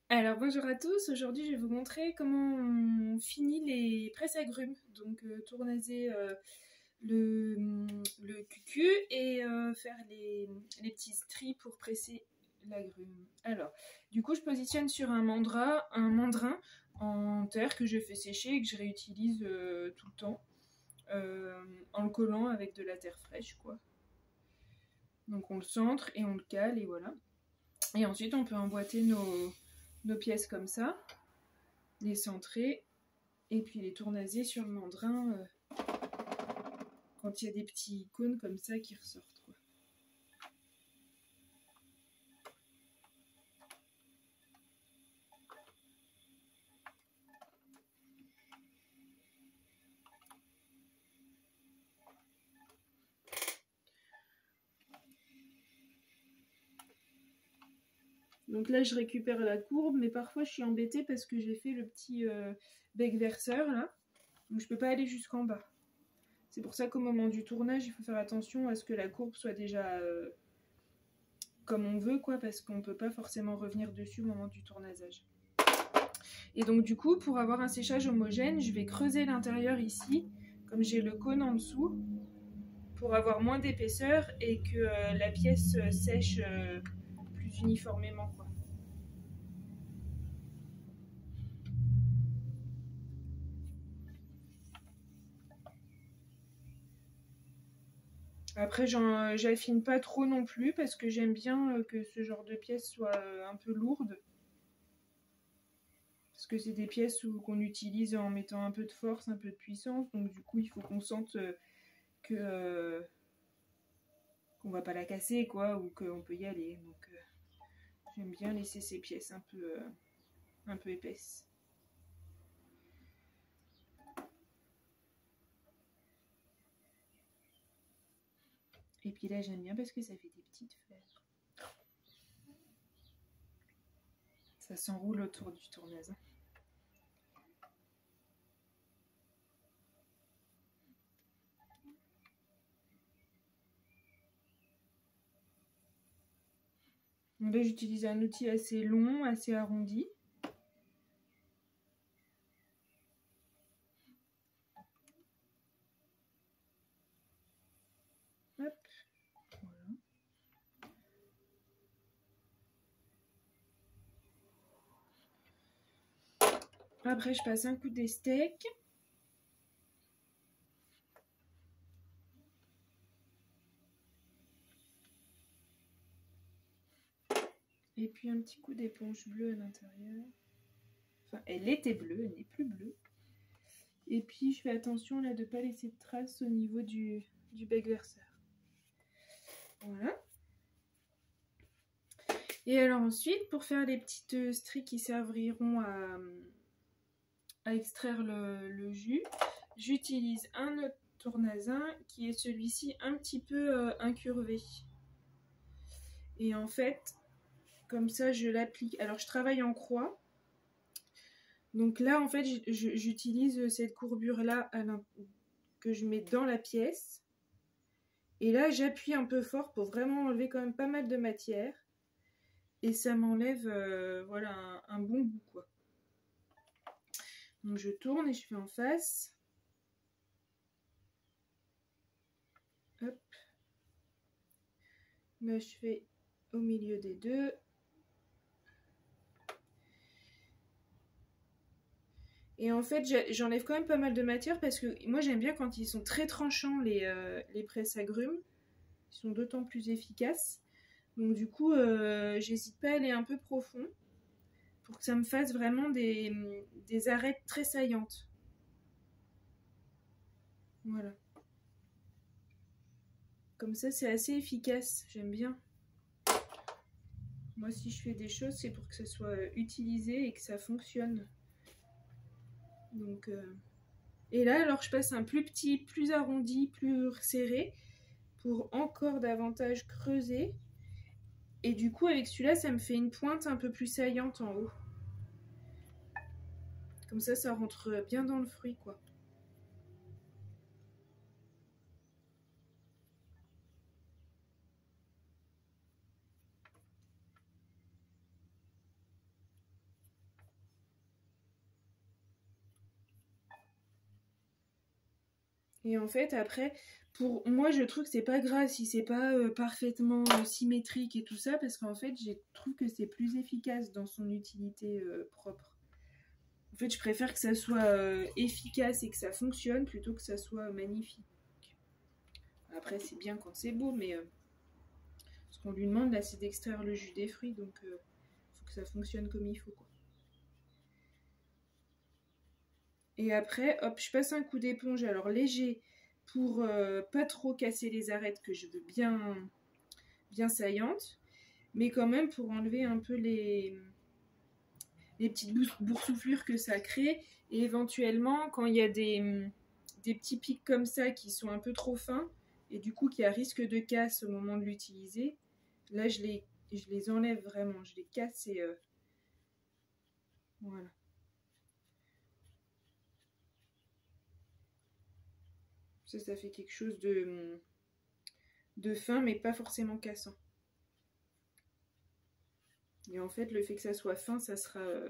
Alors bonjour à tous, aujourd'hui je vais vous montrer comment on finit les presse-agrumes. Donc tournaser le cucu et faire les petits stries pour presser l'agrume. Alors du coup je positionne sur un mandrin en terre que je fais sécher et que je réutilise tout le temps en le collant avec de la terre fraîche quoi. Donc on le centre et on le cale et voilà. Et ensuite on peut emboîter nos pièces comme ça, les centrer et puis les tournaser sur le mandrin quand il y a des petits cônes comme ça qui ressortent quoi. Donc là je récupère la courbe, mais parfois je suis embêtée parce que j'ai fait le petit bec verseur là, donc je peux pas aller jusqu'en bas. C'est pour ça qu'au moment du tournage il faut faire attention à ce que la courbe soit déjà comme on veut quoi, parce qu'on peut pas forcément revenir dessus au moment du tournasage. Et donc du coup pour avoir un séchage homogène je vais creuser l'intérieur ici comme j'ai le cône en dessous pour avoir moins d'épaisseur et que la pièce sèche plus uniformément quoi. Après j'affine pas trop non plus parce que j'aime bien que ce genre de pièce soit un peu lourde. Parce que c'est des pièces qu'on utilise en mettant un peu de force, un peu de puissance. Donc du coup il faut qu'on sente que qu'on va pas la casser quoi, ou qu'on peut y aller. Donc j'aime bien laisser ces pièces un peu épaisses. Et puis là j'aime bien parce que ça fait des petites fleurs. Ça s'enroule autour du tournaise. Donc là j'utilise un outil assez long, assez arrondi. Hop, voilà. Après je passe un coup d'estec. Et puis un petit coup d'éponge bleue à l'intérieur. Enfin, elle était bleue, elle n'est plus bleue. Et puis je fais attention là de ne pas laisser de traces au niveau du bec verseur. Voilà. Et alors ensuite, pour faire les petites stries qui serviront à extraire le jus, j'utilise un autre tournasin qui est celui-ci un petit peu incurvé. Et en fait, comme ça je l'applique. Alors je travaille en croix. Donc là en fait j'utilise cette courbure là que je mets dans la pièce. Et là j'appuie un peu fort pour vraiment enlever quand même pas mal de matière. Et ça m'enlève voilà, un bon bout quoi. Donc je tourne et je fais en face. Hop. Là je fais au milieu des deux. Et en fait j'enlève quand même pas mal de matière parce que moi j'aime bien quand ils sont très tranchants les presse-agrumes. Ils sont d'autant plus efficaces. Donc du coup j'hésite pas à aller un peu profond pour que ça me fasse vraiment des arêtes très saillantes. Voilà. Comme ça c'est assez efficace, j'aime bien. Moi si je fais des choses c'est pour que ça soit utilisé et que ça fonctionne. Donc et là alors je passe un plus petit, plus arrondi, plus serré pour encore davantage creuser. Et du coup avec celui-là ça me fait une pointe un peu plus saillante en haut. Comme ça rentre bien dans le fruit quoi. Et en fait, après, pour moi, je trouve que c'est pas grave si c'est pas parfaitement symétrique et tout ça, parce qu'en fait, je trouve que c'est plus efficace dans son utilité propre. En fait, je préfère que ça soit efficace et que ça fonctionne plutôt que ça soit magnifique. Après, c'est bien quand c'est beau, mais ce qu'on lui demande là, c'est d'extraire le jus des fruits, donc il faut que ça fonctionne comme il faut, quoi. Et après, hop, je passe un coup d'éponge, alors léger, pour pas trop casser les arêtes que je veux bien saillantes, mais quand même pour enlever un peu les petites boursouflures que ça crée. Et éventuellement, quand il y a des petits pics comme ça qui sont un peu trop fins, et du coup qui a risque de casse au moment de l'utiliser, là je les enlève vraiment, je les casse et voilà. Ça fait quelque chose de fin, mais pas forcément cassant. Et en fait, le fait que ça soit fin, ça sera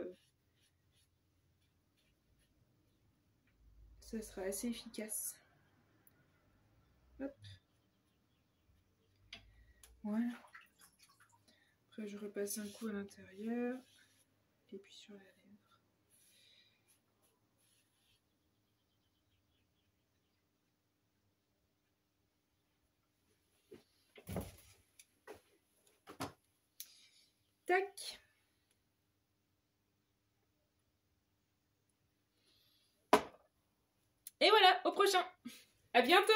assez efficace. Hop. Voilà. Après, je repasse un coup à l'intérieur. Et puis sur la lèvre. Tac. Et voilà, au prochain. À bientôt.